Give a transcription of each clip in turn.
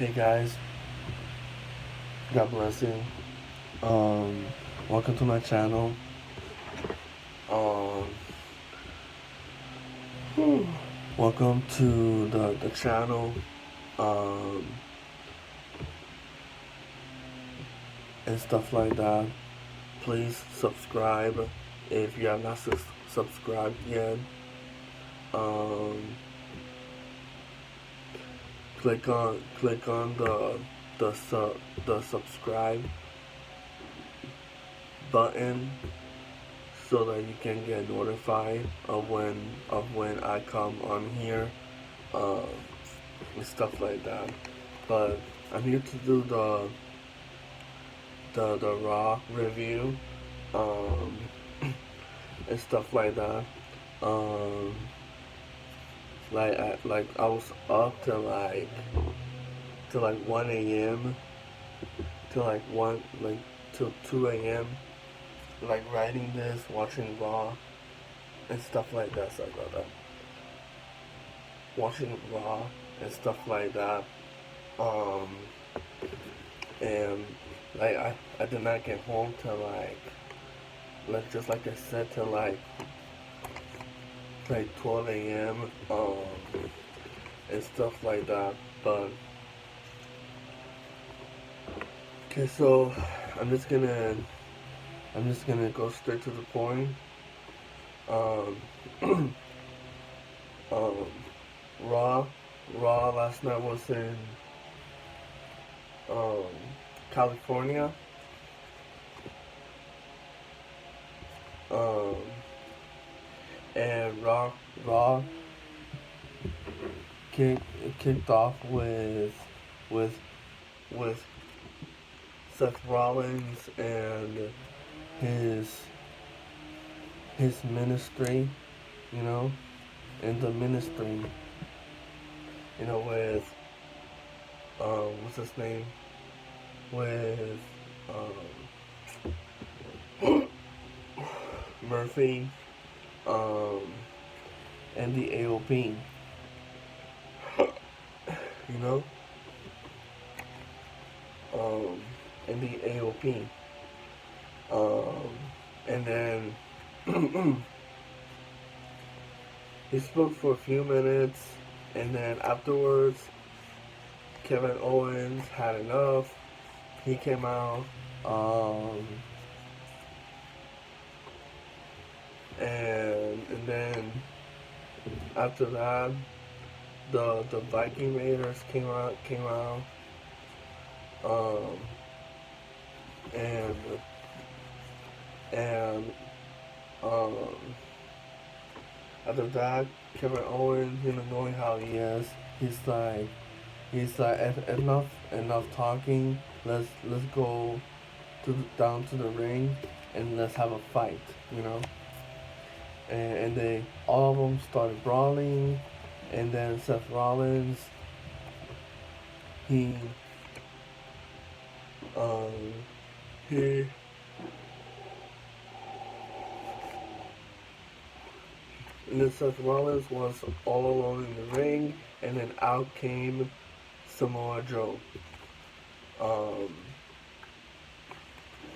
Hey guys, God bless you. Um, Welcome to my channel. Um, Welcome to the channel. Um, and stuff like that. Please subscribe if you have not subscribed yet. Um, click on the subscribe button so that you can get notified of when I come on here, uh, and stuff like that. But I'm here to do the raw review, um, and stuff like that. Um, I was up till 1 a.m. till like one like till 2 a.m. like writing this, watching raw and stuff like that. Sorry about that. Watching raw and stuff like that. Um, and I did not get home till just like I said till like 12 a.m. And stuff like that. But okay, so I'm just gonna go straight to the point. Um, um, Raw, Raw last night was in um, California. Um, and Raw kicked off with with Seth Rollins and his ministry, you know, and the ministry, with what's his name, with Murphy, and the AOP, you know, and the AOP, and then he spoke for a few minutes, and then afterwards, Kevin Owens had enough. He came out, and then after that, the Viking Raiders came out, um, and and um, after that, Kevin Owens, knowing how he is, he's like enough talking. Let's go down to the ring and let's have a fight, And they all of them started brawling, and then Seth Rollins, he um he and then Seth Rollins was all alone in the ring, and then out came Samoa Joe, um,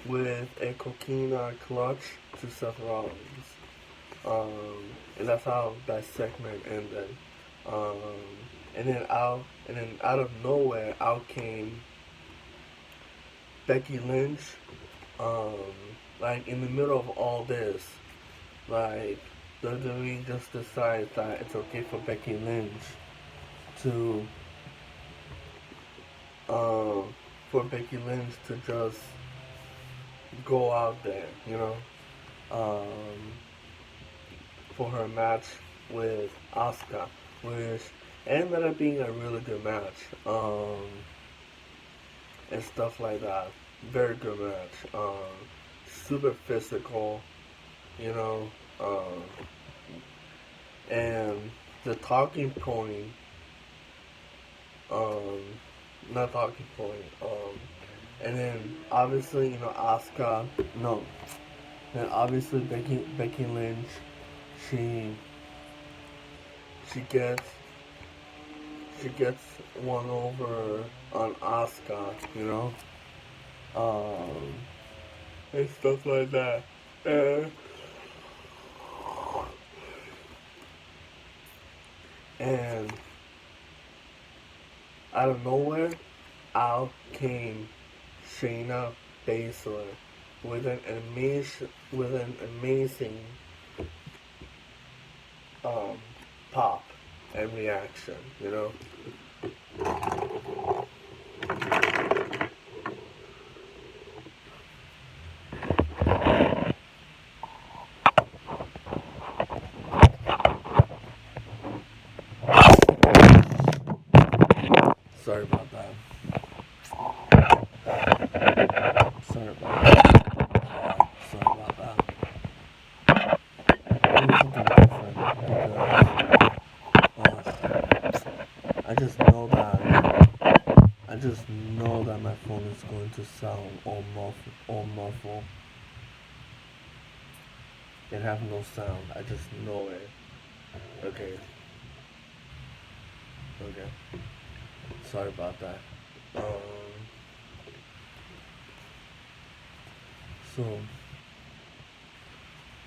with a coquina clutch to Seth Rollins. And that's how that segment ended. Um, and then out of nowhere, out came Becky Lynch. Like in the middle of all this, like WWE just decides that it's okay for Becky Lynch to, just go out there, for her match with Asuka, which ended up being a really good match, and stuff like that. Very good match. Super physical, you know. And the talking point, um, not talking point, and then obviously, Asuka, no, then obviously Becky Lynch, she she gets she gets one over on Asuka, you know, um, and stuff like that. And, and out of nowhere, out came Shayna Baszler with an amazing pop and reaction, you know. Sorry about that. Sorry about that. Sorry about that. I need something different because I just know that my phone is going to sound all muffled. It have no sound. I just know it. Okay. Okay. Sorry about that.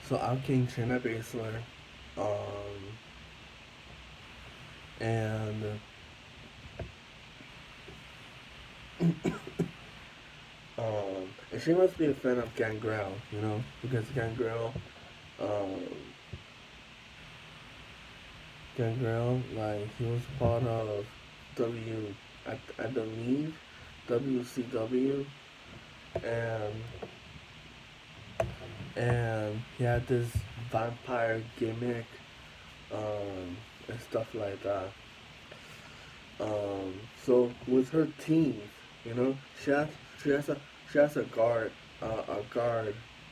So out came Shayna Baszler, and and she must be a fan of Gangrel, you know, because um, Gangrel, like he was part of I believe WCW, and he had this vampire gimmick, and stuff like that. So with her teeth, you know, she has a she has a guard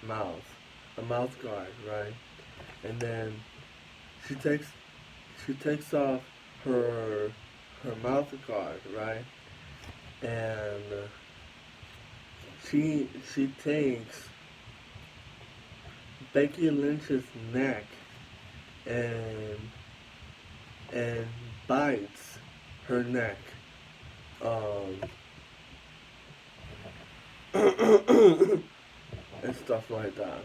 mouth, a mouth guard, right? And then she takes she takes off her mouth guard, right? And she takes Becky Lynch's neck and and bites her neck. Um, and stuff like that.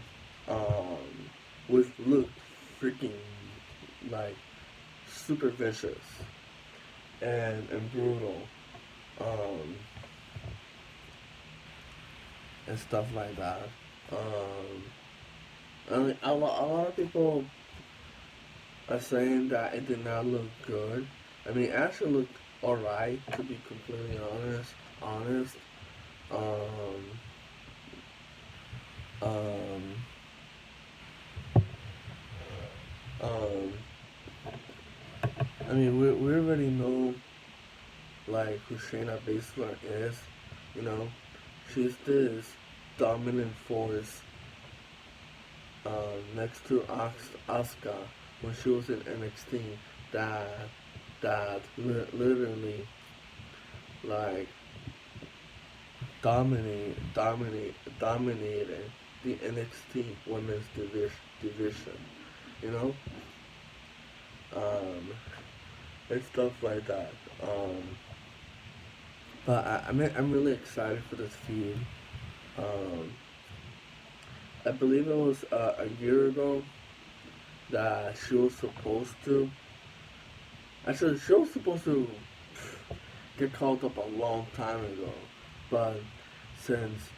Which looked freaking like super vicious and brutal. Um, and stuff like that. I mean, a lot of people are saying that it did not look good. I mean, it actually looked alright, to be completely honest. Um, um, um, I mean, we already know, like, who Shayna Baszler is, you know. She's this dominant force, next to Asuka when she was in NXT that literally, like, dominated the NXT women's division, you know, and stuff like that. But I'm really excited for this feud. Um, I believe it was a year ago that she was supposed to. Actually, she was supposed to get called up a long time ago, but since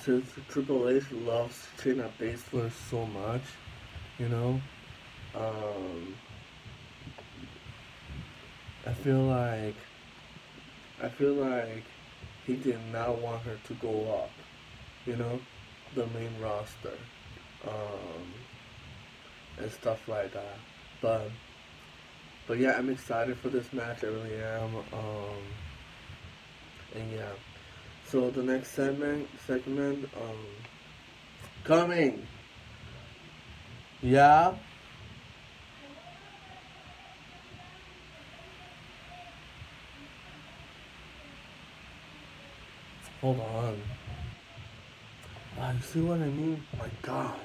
Triple H loves Shayna Baszler so much, you know, um, I feel like he did not want her to go up, you know, the main roster, and stuff like that. But yeah, I'm excited for this match. I really am. And yeah. So the next segment, coming. Yeah. Hold on. Wow, you see what I mean? My God.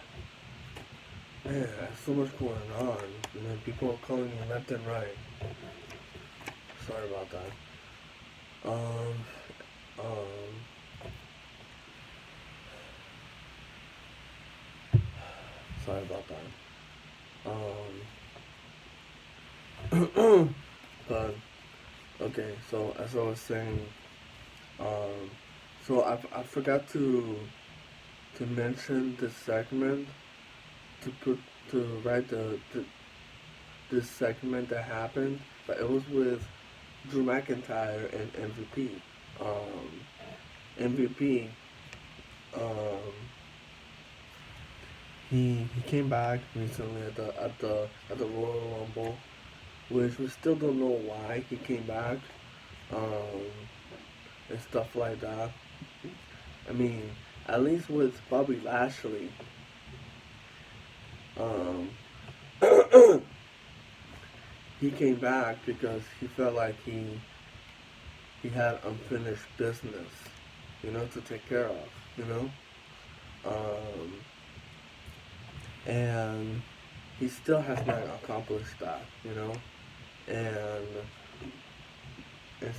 Man, there's so much going on. And then people are calling me left and right. Sorry about that. Um, um, Sorry about that. But okay, so as I was saying, um, so I forgot to mention this segment to put to write the this segment that happened, but it was with Drew McIntyre and MVP. MVP, um, he came back recently at the Royal Rumble, which we still don't know why he came back, um, and stuff like that. I mean, at least with Bobby Lashley, um, he came back because he felt like he had unfinished business, to take care of, you know, um, and he still has not accomplished that, and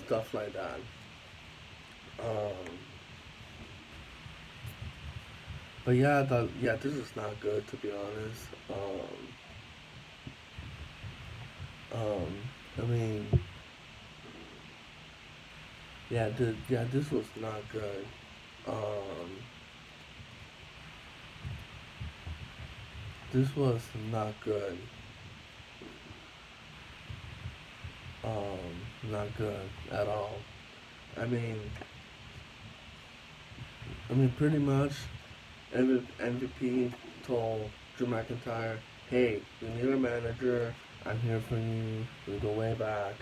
stuff like that. Um, but yeah, this is not good to be honest. I mean, this was not good. Um, this was not good. Not good at all. I mean, pretty much, MVP told Drew McIntyre, "Hey, you need a manager. I'm here for you. We go way back."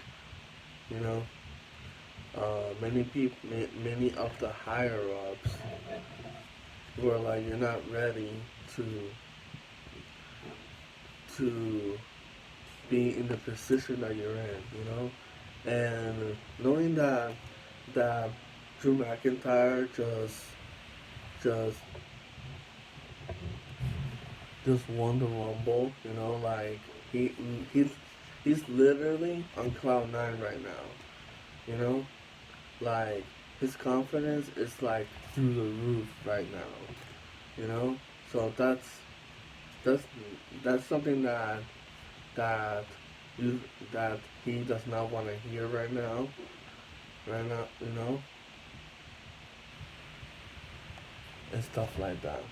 You know, many of the higher ups were like, "You're not ready to be in the position that you're in." And knowing that Drew McIntyre just just won the Rumble, like he's he's literally on cloud nine right now, like his confidence is like through the roof right now, So that's that's something that you that he does not want to hear right now, and stuff like that.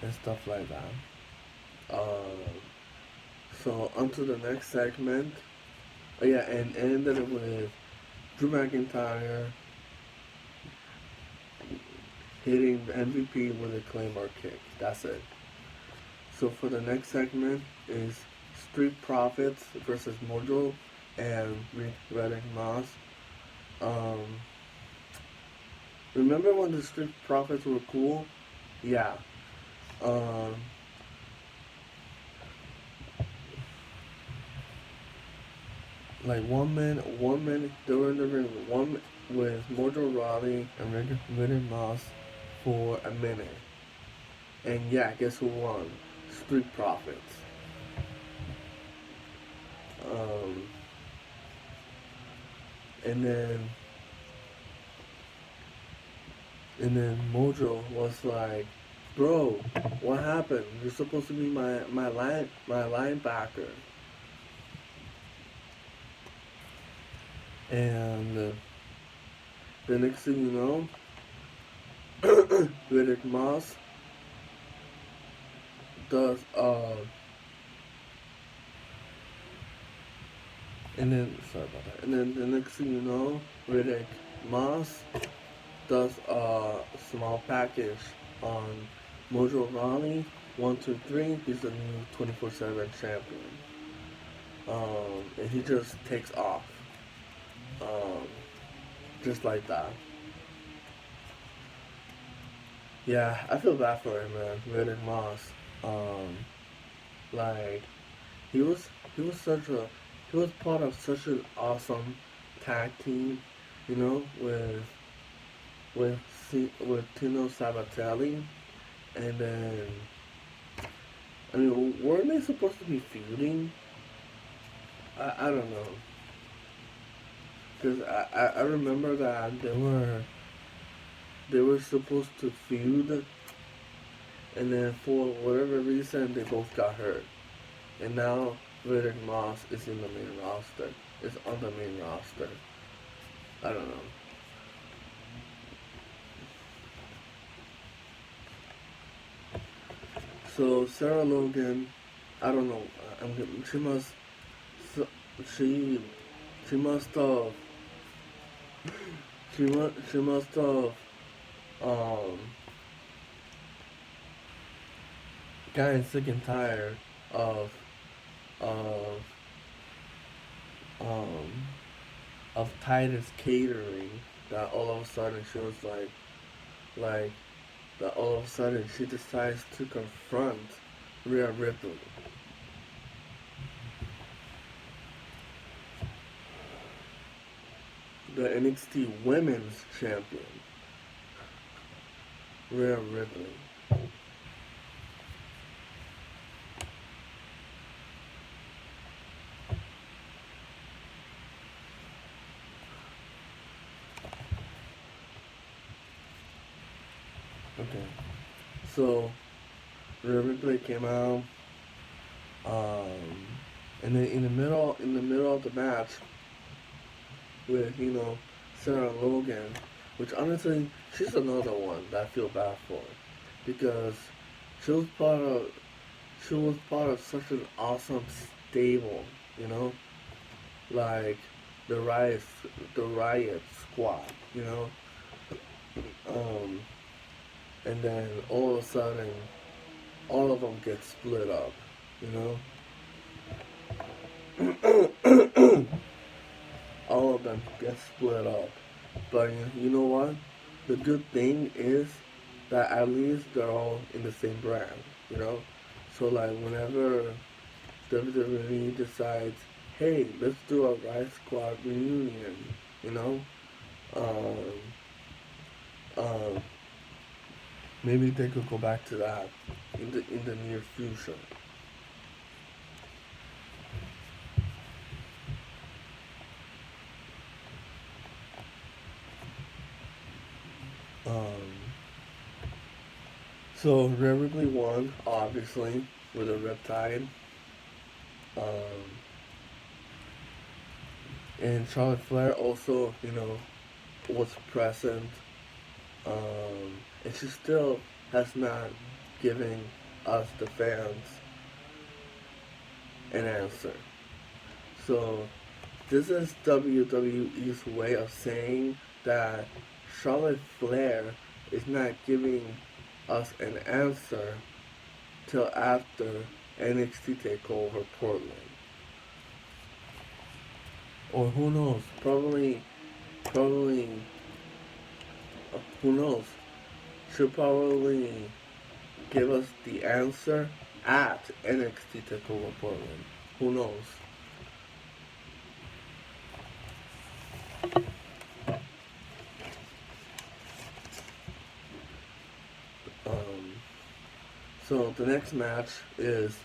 And stuff like that. So onto the next segment. Oh yeah, and ended it with Drew McIntyre hitting MVP with a Claymore kick. That's it. So for the next segment is Street Profits versus Mojo and Riddick Moss. Um, Remember when the Street Profits were cool? Yeah. Um, like one minute they were in the ring with Mojo Rawley and Riddick Moss for a minute. And yeah, guess who won? Street Profits. Um, and then Mojo was like, "Bro, what happened? You're supposed to be my linebacker." And the next thing you know, Riddick Moss does and then sorry about that. And then the next thing you know, Riddick Moss does a small package on Mojo Rawley. 1, 2, 3. He's the new 24/7 champion. And he just takes off, um, just like that. Yeah, I feel bad for him, man. Riddick Moss. Um, like he was he was such a he was part of such an awesome tag team, with with Tino Sabatelli, and then I mean, weren't they supposed to be feuding? I don't know. Because I remember that they were supposed to feud, and then for whatever reason they both got hurt, and now Riddick Moss is in the main roster. Is on the main roster. I don't know. So Sarah Logan, I don't know. She must. She she must have. She must have um gotten sick and tired of of um of Titus catering, that all of a sudden she was like that all of a sudden she decides to confront Rhea Ripley. The NXT Women's Champion, Rhea Ripley. Okay, so Rhea Ripley came out, and then in the middle of the match with Sarah Logan, which honestly she's another one that I feel bad for, because she was part of such an awesome stable, you know, like the Riot Squad, um, and then all of a sudden all of them get split up, all of them get split up. But you know what? The good thing is that at least they're all in the same brand. So like whenever WWE decides, hey, let's do a Riot Squad reunion, you know, um, um, maybe they could go back to that in the near future. Um, so Rhea Ripley won, obviously, with a Riptide. Um, and Charlotte Flair also, was present. And she still has not given us, the fans, an answer. So this is WWE's way of saying that Charlotte Flair is not giving us an answer till after NXT TakeOver Portland. Or who knows? Probably, who knows? She'll probably give us the answer at NXT TakeOver Portland. Who knows? So the next match is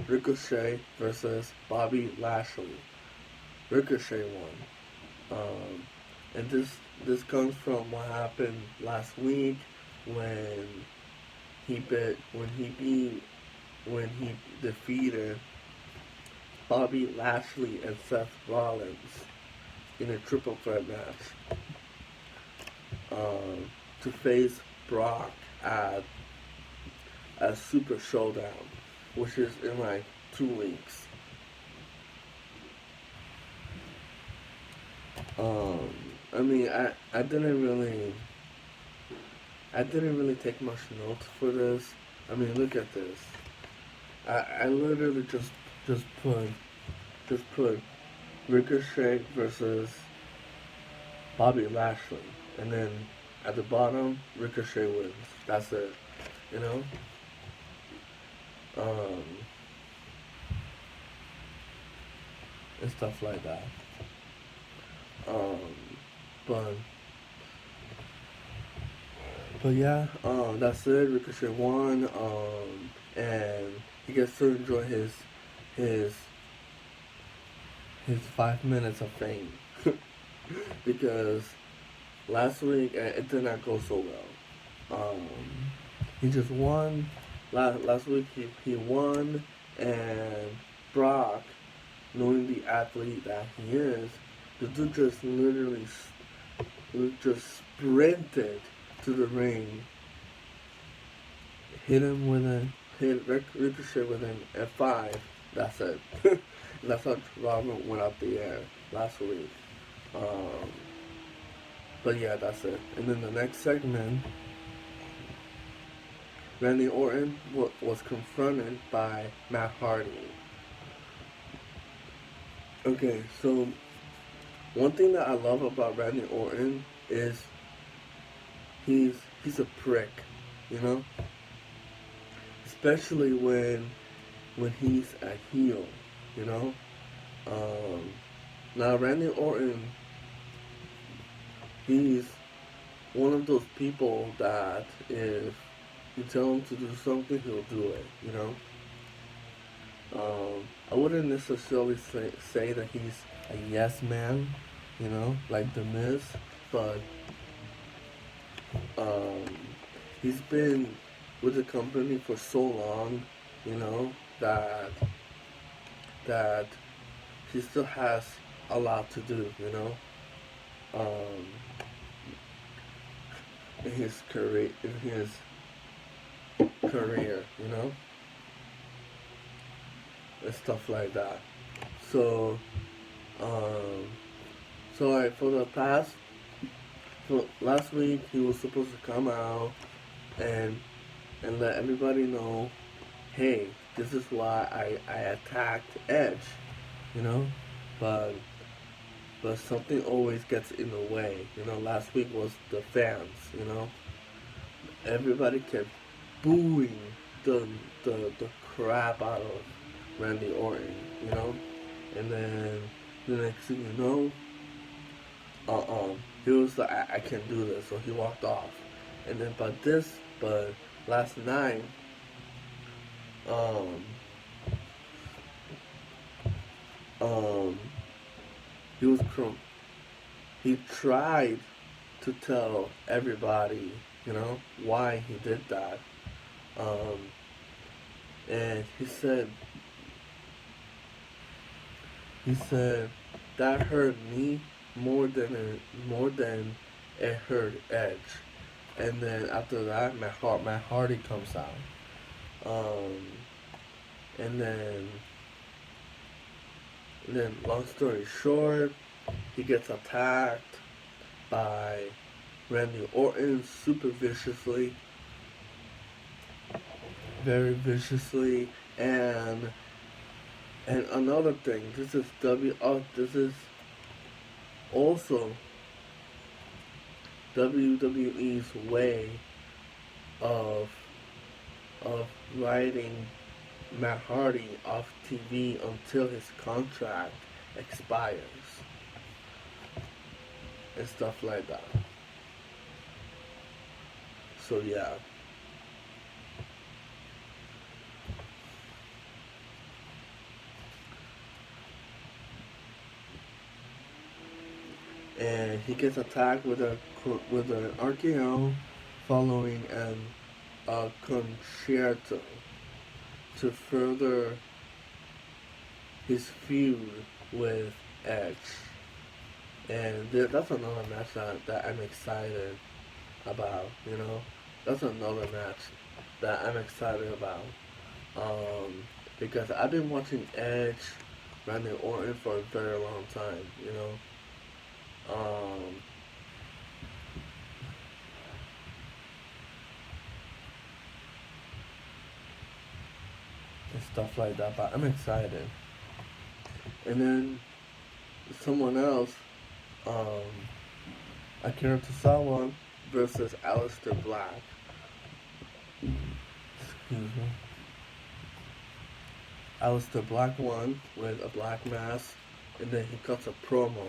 Ricochet versus Bobby Lashley. Ricochet won. And this comes from what happened last week when he defeated Bobby Lashley and Seth Rollins in a triple threat match, to face Brock at a Super Showdown, which is in like 2 weeks. I mean, I didn't really take much notes for this. I mean, look at this. I literally just put Ricochet versus Bobby Lashley, and then at the bottom Ricochet wins. That's it. You know. And stuff like that. But yeah, that's it. Ricochet won, and he gets to enjoy his his 5 minutes of fame. Because last week it did not go so well. He just won. Last week he won, and Brock, knowing the athlete that he is, the dude just literally just sprinted to the ring, hit Ricochet with an F5. That's it. That's how Robert went up the air last week. But yeah, that's it. And then the next segment, Randy Orton was confronted by Matt Hardy. Okay, so one thing that I love about Randy Orton is he's a prick, you know? Especially when he's a heel, you know? Now Randy Orton, he's one of those people that if you tell him to do something, he'll do it, you know? I wouldn't necessarily say that he's a yes man, you know, like The Miz, but he's been with the company for so long, you know, that he still has a lot to do, you know, in his career, you know, and stuff like that. So, like for last week he was supposed to come out and let everybody know, hey, this is why I attacked Edge, you know, but something always gets in the way, you know. Last week was the fans, you know. Everybody kept booing the crap out of Randy Orton, you know, and then the next thing you know, he was like, I can't do this, so he walked off. And then but last night, he tried to tell everybody, you know, why he did that. And he said that hurt me more than it hurt Edge. And then after that, Matt Hardy comes out. And then long story short, he gets attacked by Randy Orton super viciously, very viciously, and another thing, this is also WWE's way of writing Matt Hardy off TV until his contract expires and stuff like that. So yeah. And he gets attacked with an RKO following a concerto to further his feud with Edge. And that's another match that I'm excited about, you know. That's another match that I'm excited about. Because I've been watching Edge, Randy Orton for a very long time, you know. And stuff like that, but I'm excited. And then someone else, Akira Tozawa versus Aleister Black. Excuse me. Aleister Black won with a black mask, and then he cuts a promo.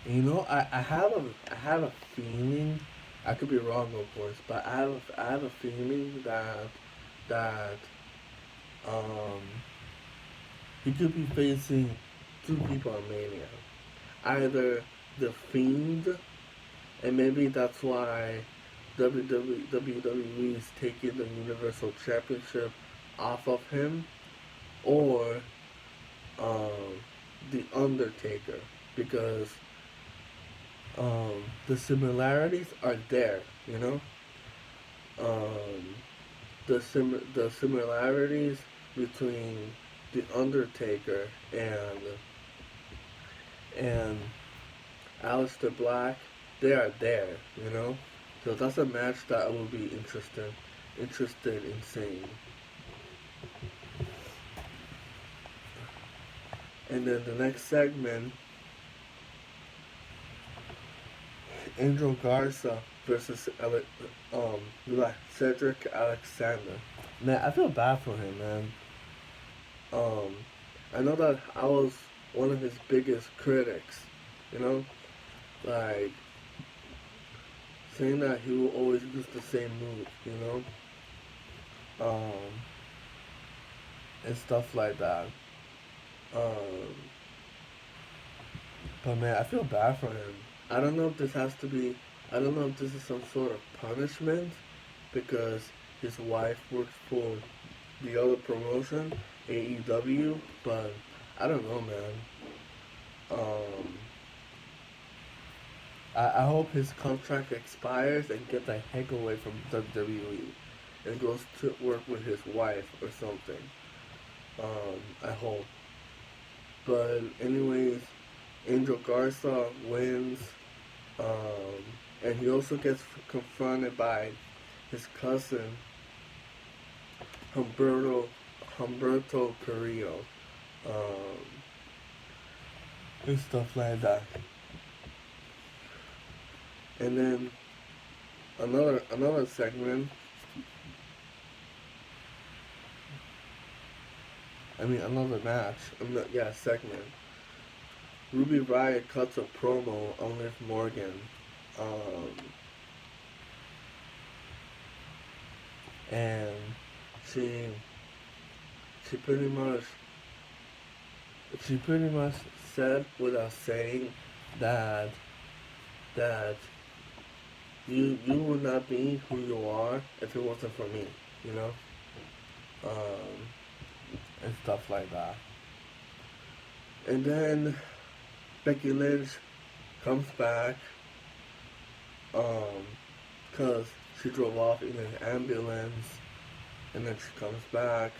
You know, I have a feeling, I could be wrong of course, but I have a feeling that that um, he could be facing two people on Mania. Either the Fiend, and maybe that's why WWE is taking the Universal Championship off of him, or um, the Undertaker, because the similarities are there, you know. Um, the similarities between the Undertaker and Aleister Black, they are there, you know. So that's a match that I will be interested in seeing. And then the next segment, Angel Garza versus Cedric Alexandra. Man, I feel bad for him, man. Um, I know that I was one of his biggest critics, you know, like saying that he will always use the same move, you know, and stuff like that. Um, but man, I feel bad for him. I don't know if this has to be. I don't know if this is some sort of punishment because his wife works for the other promotion, AEW. But I don't know, man. Um, I hope his contract expires and get the heck away from WWE and goes to work with his wife or something. I hope. But anyways, Angel Garza wins, um, and he also gets confronted by his cousin Humberto Carrillo, um, and stuff like that. And then another segment. I mean another match. Segment. Ruby Riott cuts a promo on Liv Morgan. Um, and she she pretty much said without saying that that you would not be who you are if it wasn't for me, you know, um, and stuff like that. And then Becky Lynch comes back, cause she drove off in an ambulance, and then she comes back,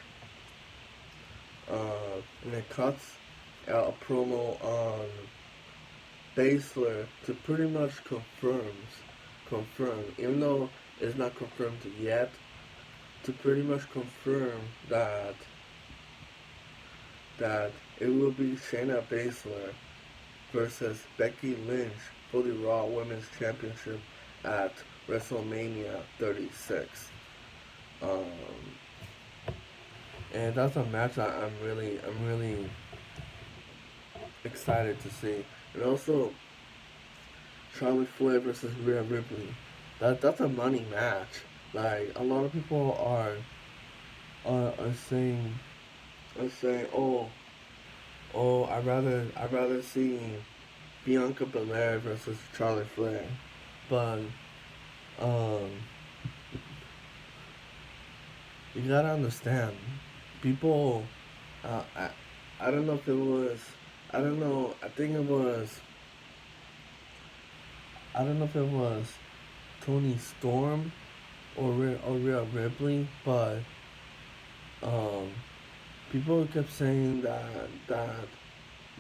and it cuts out a promo on Baszler to pretty much confirm, even though it's not confirmed yet, to pretty much confirm that it will be Shayna Baszler versus Becky Lynch for the Raw Women's Championship at WrestleMania 36. Um, and that's a match that I'm really excited to see. And also Charlotte Flair versus Rhea Ripley. That's a money match. Like a lot of people are saying, I'd rather see Bianca Belair versus Charlotte Flair. But um you gotta understand, people I don't know if it was I don't know, I don't know if it was Tony Storm or Rhea Ripley, but um people kept saying that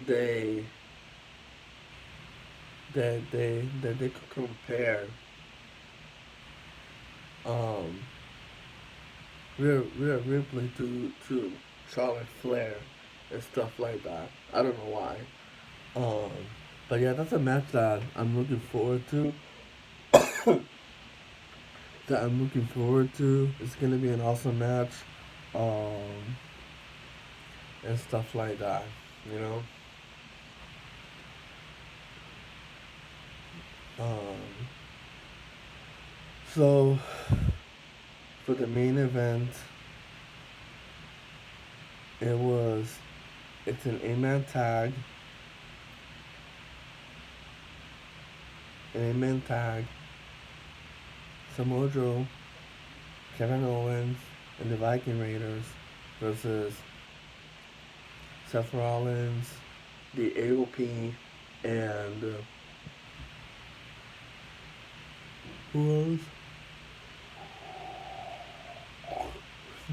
they they could compare um Rhea Ripley to Charlotte Flair and stuff like that. I don't know why. Um, but yeah, that's a match that I'm looking forward to. It's gonna be an awesome match, um, and stuff like that. You know. Um, so for the main event, It's an 8-man tag. An 8-man tag. Samoa Joe, Kevin Owens, and the Viking Raiders versus Seth Rollins, the AOP, and who else?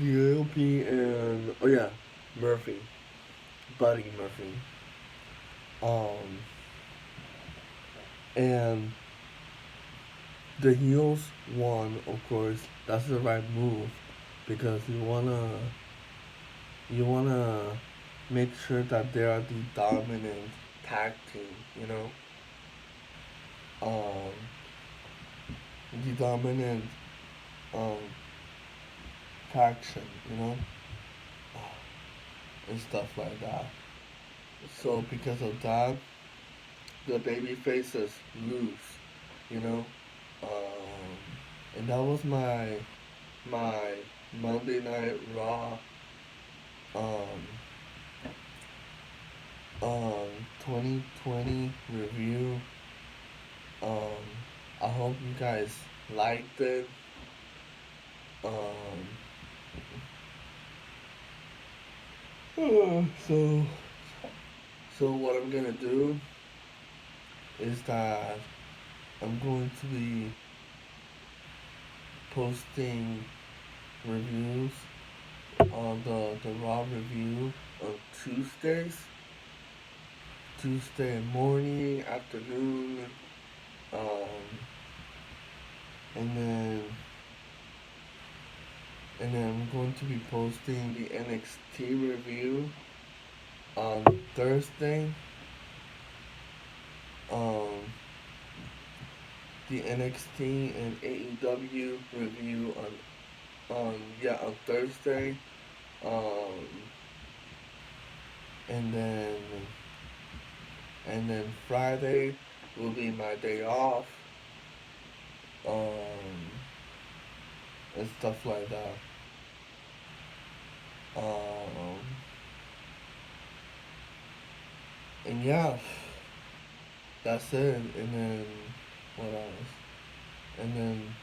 The AOP and oh yeah, Murphy, Buddy Murphy. Um, and the heels won, of course. That's the right move because you wanna make sure that they are the dominant tag team. Um, the dominant um faction. And stuff like that. So because of that, the baby faces lose. You know. Um, and that was my Monday Night Raw um 2020 review. Um, I hope you guys liked it. Um, so what I'm gonna do is that I'm going to be posting reviews on the Raw review on Tuesday morning, afternoon, um, and then I'm going to be posting the NXT review on Thursday. Um, the NXT and AEW review on Thursday. Um, and then Friday will be my day off. Um, and stuff like that. Um, and yeah, that's it. And then what else? And then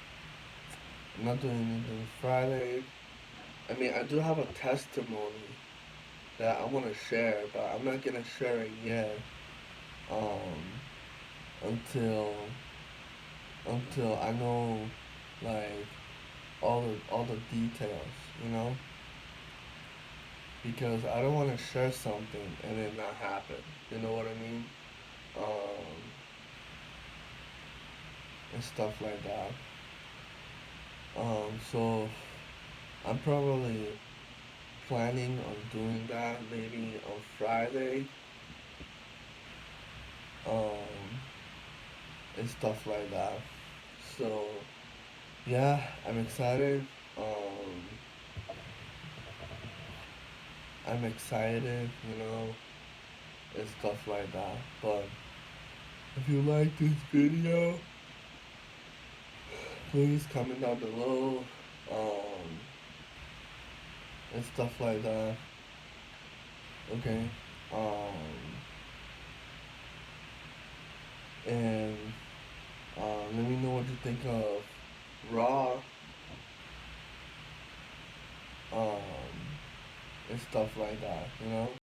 I'm not doing anything Friday. I mean, I do have a testimony that I want to share, but I'm not gonna share it yet. Um, until I know like all the details, because I don't want to share something and it not happen. You know what I mean? Um, and stuff like that. So I'm probably planning on doing that maybe on Friday. Um, and stuff like that. So yeah, I'm excited. Um, I'm excited, and stuff like that. But if you like this video, please comment down below, and stuff like that. Okay. Um, and let me know what you think of Raw, um, and stuff like that.